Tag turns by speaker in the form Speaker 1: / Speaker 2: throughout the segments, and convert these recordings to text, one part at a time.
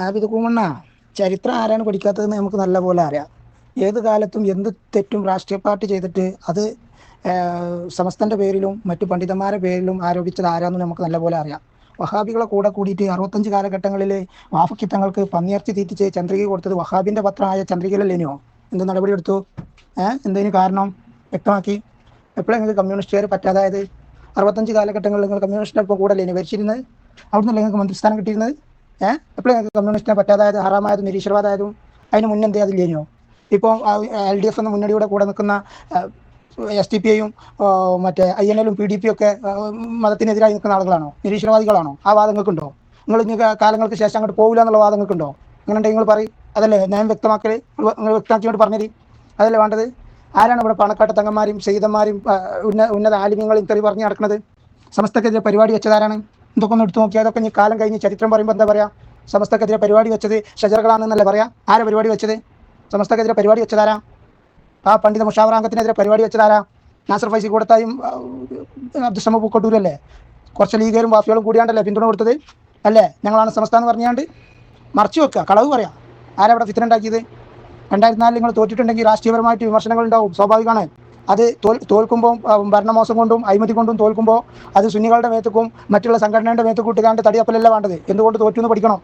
Speaker 1: ആബിദ് കൂമണ്ണ, ചരിത്രം ആരാണ് പഠിക്കാത്തതെന്ന് നമുക്ക് നല്ലപോലെ അറിയാം. ഏത് കാലത്തും എന്ത് തെറ്റും രാഷ്ട്രീയ പാർട്ടി ചെയ്തിട്ട് അത് സമസ്തന്റെ പേരിലും മറ്റു പണ്ഡിതന്മാരുടെ പേരിലും ആരോപിച്ചത് ആരാന്ന് നമുക്ക് നല്ലപോലെ അറിയാം. വഹാബികളെ കൂടെ കൂടിയിട്ട് 65 കാലഘട്ടങ്ങളിൽ വാഫക്കി തങ്ങൾക്ക് പന്നിയിറച്ചി തീറ്റിച്ച് ചന്ദ്രിക കൊടുത്തത് വഹാബിന്റെ പത്രമായ ചന്ദ്രികയിലല്ലേനോ? എന്ത് നടപടി എടുത്തു? എന്തതിന് കാരണം വ്യക്തമാക്കി. എപ്പോഴും നിങ്ങൾക്ക് കമ്മ്യൂണിസ്റ്റുകാർ പറ്റാതായത്? 65 കാലഘട്ടങ്ങളിൽ നിങ്ങൾ കമ്മ്യൂണിസ്റ്റിനൊപ്പം കൂടെ അല്ലേ ഭരിച്ചിരുന്നത്? അവിടുന്ന് നിങ്ങൾക്ക് മന്ത്രിസ്ഥാനം കിട്ടിയിരുന്നത്? എപ്പോഴും നിങ്ങൾക്ക് കമ്മ്യൂണിസ്റ്റിനെ പറ്റാതായത്, ഹറാമായതും നിരീശ്വരവാദമായതും? അതിന് മുന്നെന്തേ അതില്ലേനോ? ഇപ്പോൾ LDF എന്ന മുന്നണിയുടെ കൂടെ നിൽക്കുന്ന SDPയും മറ്റേ INL ഉം PDP ഒക്കെ മതത്തിനെതിരായി നിൽക്കുന്ന ആളുകളാണോ? നിരീശ്വരവാദികളാണോ? ആ വാദങ്ങൾക്കുണ്ടോ? നിങ്ങൾ ഇനി കാലങ്ങൾക്ക് ശേഷം അങ്ങോട്ട് പോകില്ല എന്നുള്ള വാദങ്ങൾക്കുണ്ടോ? അങ്ങനെ ഉണ്ടെങ്കിൽ നിങ്ങൾ പറയും. അതല്ലേ ഞാൻ വ്യക്തമാക്കൽ, നിങ്ങൾ വ്യക്തമാക്കിയോണ്ട് പറഞ്ഞത്. അതല്ലേ വേണ്ടത്? ആരാണ് ഇവിടെ പണക്കാട്ട് തങ്ങന്മാരും സെയ്തന്മാരും ഉന്നത ആലിമ്യങ്ങളും തെറി പറഞ്ഞ് നടക്കുന്നത്? സമസ്തക്കെതിരെ പരിപാടി വെച്ചതാരാണ്? ഇതൊക്കെ ഒന്ന് എടുത്തു നോക്കിയാൽ അതൊക്കെ ഇനി കാലം കഴിഞ്ഞ് ചരിത്രം പറയുമ്പോൾ എന്താ പറയുക? സമസ്തക്കെതിരെ പരിപാടി വെച്ചത് ഷജറുകളാണെന്നല്ലേ പറയാം? ആരാ പരിപാടി വെച്ചത്? സമസ്തക്കെതിരെ പരിപാടി വെച്ചതാരാ? ആ പണ്ഡിത മുഷാവറാംഗത്തിനെതിരെ പരിപാടി വെച്ചതാരാ? നാസർ ഫൈസി കൂടത്തായും അബ്ദുസമ പൂക്കോട്ടൂരല്ലേ? കുറച്ച് ലീഗരും വാഫികളും കൂടിയാണ്ടല്ലേ പിന്തുണ കൊടുത്തത്? അല്ലേ? ഞങ്ങളാണ് സമസ്ത എന്ന് പറഞ്ഞാണ്ട് മറച്ചു വെക്കുക, കളവ് പറയാം. ആരാ ഇവിടെ ഫിത്തന ഉണ്ടാക്കിയത്? 2004 നിങ്ങൾ തോറ്റിട്ടുണ്ടെങ്കിൽ രാഷ്ട്രീയപരമായിട്ട് വിമർശനങ്ങൾ ഉണ്ടാവും, സ്വാഭാവികമാണ്. അത് തോൽക്കുമ്പോൾ ഭരണമോശം കൊണ്ടും അഴിമതി കൊണ്ടും തോൽക്കുമ്പോൾ അത് സുന്നികളുടെ മേത്തക്കും മറ്റുള്ള സംഘടനയുടെ മേത്തക്കും ഇട്ടുകാണ്ട് തടിയപ്പലല്ല വേണ്ടത്. എന്തുകൊണ്ട് തോറ്റു എന്ന് പഠിക്കണം.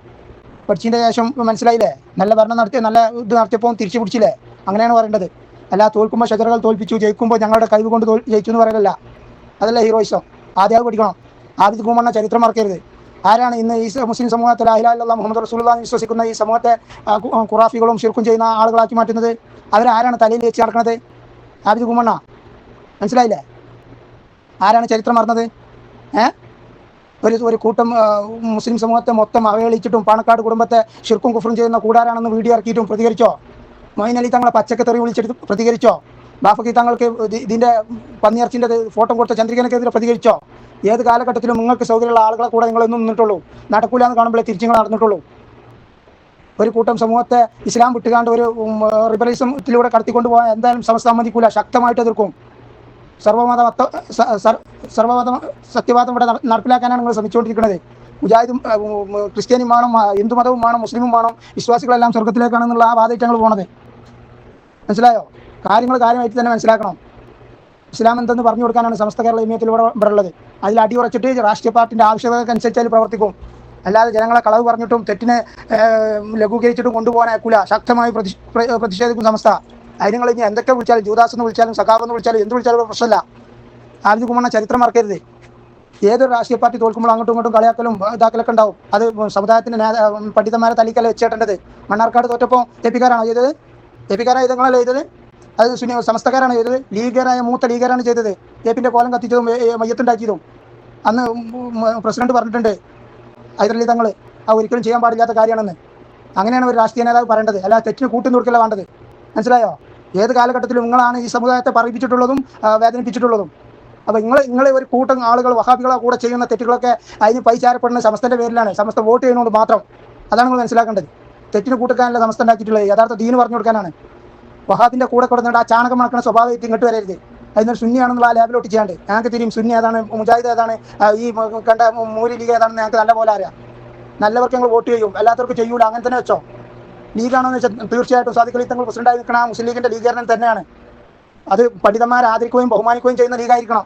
Speaker 1: പഠിച്ചതിൻ്റെ ശേഷം മനസ്സിലായില്ലേ? നല്ല ഭരണം നടത്തി നല്ല ഇത് നടത്തിയപ്പോൾ തിരിച്ചു പിടിച്ചില്ലേ? അങ്ങനെയാണ് പറയേണ്ടത്. അല്ല തോൽക്കുമ്പോൾ ഷജറുകൾ തോൽപ്പിച്ചു, ജയിക്കുമ്പോൾ ഞങ്ങളുടെ കഴിവ് കൊണ്ട് ജയിച്ചു എന്ന് പറയലല്ല. അതല്ല ഹീറോയിസം. ആദ്യം അത് പഠിക്കണം. ആബിദ് കൂമണ്ണ ചരിത്രം മറക്കരുത്. ആരാണ് ഇന്ന് ഈ മുസ്ലിം സമൂഹത്തിൽ ലാ ഇലാഹ ഇല്ലല്ലാഹ് മുഹമ്മദ് റസൂലുള്ളാഹി എന്ന് വിശ്വസിക്കുന്ന ഈ സമൂഹത്തെ ഖുറാഫികളും ശിർക്കും ചെയ്യുന്ന ആളുകളാക്കി മാറ്റുന്നത്? അവരാരാണ് തലയിൽ വെച്ച് നടക്കുന്നത്? ആബിദ് കൂമണ്ണ, മനസ്സിലായില്ലേ? ആരാണ് ചരിത്രം മറന്നത്? ഒരു കൂട്ടം മുസ്ലിം സമൂഹത്തെ മൊത്തം അവഹേളിച്ചിട്ടും പാണക്കാട് കുടുംബത്തെ ശിർക്കും കുഫറും ചെയ്യുന്ന കൂടാരാണെന്ന് വീഡിയോ ഇറക്കിയിട്ടും പ്രതികരിച്ചോ? മൊയ്ൻ അലി തങ്ങളെ പച്ചക്ക് തെറി വിളിച്ചിട്ട് പ്രതികരിച്ചോ? ബാഫക്കി തങ്ങൾക്ക് ഇതിൻ്റെ പന്നിയിറച്ചിൻ്റെ ഫോട്ടോ കൊടുത്ത ചന്ദ്രികനെതിരെ പ്രതികരിച്ചോ? ഏത് കാലഘട്ടത്തിലും നിങ്ങൾക്ക് സൗകര്യമുള്ള ആളുകളെ കൂടെ നിങ്ങളൊന്നും നിന്നിട്ടുള്ളൂ. നടക്കൂല എന്ന് കാണുമ്പോഴേ തിരിച്ചുങ്ങൾ നടന്നിട്ടുള്ളൂ. ഒരു കൂട്ടം സമൂഹത്തെ ഇസ്ലാം വിട്ടുകാണ്ട് ഒരു റിബലിസത്തിലൂടെ കടത്തിക്കൊണ്ട് പോകാൻ എന്തായാലും സമസ്ത സമ്മതിക്കൂല, ശക്തമായിട്ട് എതിർക്കും. സർവമത സത്യവാദം ഇവിടെ നടപ്പിലാക്കാനാണ് നിങ്ങൾ ശ്രമിച്ചുകൊണ്ടിരിക്കുന്നത്. മുജാഹിദും ക്രിസ്ത്യാനിയും വേണം, ഹിന്ദു മതവും വേണം, മുസ്ലിമും വേണം, വിശ്വാസികളെല്ലാം സ്വർഗത്തിലേക്കാണെന്നുള്ള ആ വാദമായിട്ട് ഞങ്ങൾ പോണത്. മനസ്സിലായോ? കാര്യങ്ങൾ കാര്യമായിട്ട് തന്നെ മനസ്സിലാക്കണം. ഇസ്ലാം എന്തെന്ന് പറഞ്ഞു കൊടുക്കാനാണ് സമസ്ത കേരള ജമിയത്തിലൂടെ ഇവിടെ ഉള്ളത്. അതിൽ അടിയുറച്ചിട്ട് രാഷ്ട്രീയ പാർട്ടിൻ്റെ ആവശ്യകതക്കനുസരിച്ച് അതിൽ പ്രവർത്തിക്കും. അല്ലാതെ ജനങ്ങളെ കളവ് പറഞ്ഞിട്ടും തെറ്റിനെ ലഘൂകരിച്ചിട്ടും കൊണ്ടുപോകാൻ അയക്കൂല. ശക്തമായി പ്രതിഷേധിക്കും സമസ്ത. അതിന് നിങ്ങൾ ഇനി എന്തൊക്കെ വിളിച്ചാലും, ജൂദാസ് എന്ന് വിളിച്ചാലും സഖാവ് എന്ന് വിളിച്ചാലും എന്ത് വിളിച്ചാലും പ്രശ്നമില്ല. ആബിദ് കൂമണ്ണ ചരിത്രം മറക്കരുത്. ഏതൊരു രാഷ്ട്രീയ പാർട്ടി തോൽക്കുമ്പോൾ അങ്ങോട്ടും ഇങ്ങോട്ടും കളിയാക്കലും ഇതാക്കലൊക്കെ ഉണ്ടാവും. അത് സമുദായത്തിൻ്റെ പണ്ഡിതന്മാരെ തല്ലിക്കല വെച്ചേട്ടേണ്ടത്. മണ്ണാർക്കാട് തോറ്റപ്പോൾ എപ്പിക്കാരാണോ ചെയ്തത്? എപ്പിക്കാരാണ് ഇതങ്ങളല്ലേ ചെയ്തത്? അത് സമസ്തക്കാരാണ് ചെയ്തത്. ലീഗരായ മൂത്ത ലീഗരാണ് ചെയ്തത്. ഏപ്പിൻ്റെ കോലം കത്തിച്ചതും മയ്യത്തുണ്ടാക്കിയതും. അന്ന് പ്രസിഡന്റ് പറഞ്ഞിട്ടുണ്ട്, ഹൈദരലി തങ്ങൾ, അത് ഒരിക്കലും ചെയ്യാൻ പാടില്ലാത്ത കാര്യമാണെന്ന്. അങ്ങനെയാണ് ഒരു രാഷ്ട്രീയ നേതാവ് പറയേണ്ടത്. അല്ല തെറ്റിന് കൂട്ടും കൊടുക്കല വേണ്ടത്. മനസ്സിലായോ? ഏത് കാലഘട്ടത്തിലും നിങ്ങളാണ് ഈ സമുദായത്തെ പറയിപ്പിച്ചിട്ടുള്ളതും വേദനിപ്പിച്ചിട്ടുള്ളതും. അപ്പോൾ നിങ്ങൾ ഒരു കൂട്ടം ആളുകൾ വഹാബികളെ കൂടെ ചെയ്യുന്ന തെറ്റുകളൊക്കെ അതിന് പൈചാരപ്പെടുന്ന സമസ്തൻ്റെ പേരിലാണ്. സമസ്ത വോട്ട് ചെയ്യുന്നതുകൊണ്ട് മാത്രം. അതാണ് നിങ്ങൾ മനസ്സിലാക്കേണ്ടത്. തെറ്റിന് കൂട്ടിക്കാനല്ല സമസ്ത ഉണ്ടാക്കിയിട്ടുള്ളത്, യഥാർത്ഥ ദീന് പറഞ്ഞു കൊടുക്കാനാണ്. വഹാബിൻ്റെ കൂടെ കൊടുത്തിട്ട് ആ ചാണകം മണക്കുന്ന സ്വഭാവമായിട്ട് ഇങ്ങോട്ട് വരരുത്. അതിനൊരു സുന്നിയാണെന്നുള്ള ആ ലാബിലോട്ട് ചെയ്യാണ്ട് ഞങ്ങൾക്ക് തിരിയും സുന്നി ഏതാണ്, മുജാഹിദ് ഏതാണ്, ഈ കണ്ട മൂരി ലീഗ് ഏതാണെന്ന് ഞങ്ങൾക്ക് നല്ല പോലെ അറിയാം. നല്ലവർക്ക് ഞങ്ങൾ വോട്ട് ചെയ്യും, അല്ലാത്തവർക്ക് ചെയ്യൂല. അങ്ങനെ തന്നെ വെച്ചോ. ലീഗാണെന്ന് വെച്ചാൽ തീർച്ചയായിട്ടും സാദിഖ് അലി തങ്ങൾ പ്രസിഡന്റായി നിൽക്കുന്ന ആ മുസ്ലിം ലീഗിൻ്റെ ലീഗരണം തന്നെയാണ്. അത് പണ്ഡിതന്മാരെ ആദരിക്കുകയും ബഹുമാനിക്കുകയും ചെയ്യുന്ന ലീഗായിരിക്കണം.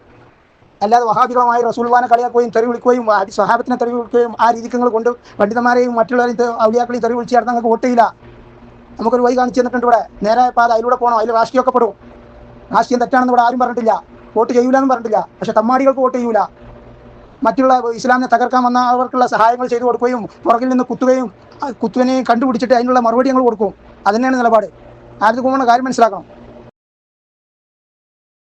Speaker 1: അല്ലാതെ വഹാബികളുമായി റസൂലുള്ളാഹിനെ കളിയാക്കുകയും തെറി വിളിക്കുകയും സ്വഹാബത്തിനെ തെറി വിളിക്കുകയും ആ രീതിക്കങ്ങൾ കൊണ്ട് പണ്ഡിതന്മാരെയും മറ്റുള്ളവരെയും ഔലിയാക്കളെയും തെറി വിളിച്ച് ചേർന്ന് ഞങ്ങൾക്ക് വോട്ട് ചെയ്യില്ല. നമുക്കൊരു വഴി കാണിച്ചു തന്നിട്ടുണ്ട് ഇവിടെ. നേരെ പാത അതിലൂടെ പോകണം. അതിൽ രാഷ്ട്രീയമൊക്കെ പെടും. രാഷ്ട്രീയം തെറ്റാണെന്ന് ഇവിടെ ആരും പറഞ്ഞിട്ടില്ല. വോട്ട് ചെയ്യൂല എന്ന് പറഞ്ഞിട്ടില്ല. പക്ഷെ തമ്മാടികൾക്ക് വോട്ട് ചെയ്യൂല. മറ്റുള്ള ഇസ്ലാമിനെ തകർക്കാൻ വന്ന അവർക്കുള്ള സഹായങ്ങൾ ചെയ്തു കൊടുക്കുകയും പുറകിൽ നിന്ന് കുത്തുകയും കുത്തുവിനെയും കണ്ടുപിടിച്ചിട്ട് അതിനുള്ള മറുപടി ഞങ്ങൾ കൊടുക്കും. അത് തന്നെയാണ് നിലപാട്. ആദ്യം പോകുന്ന കാര്യം മനസ്സിലാക്കണം.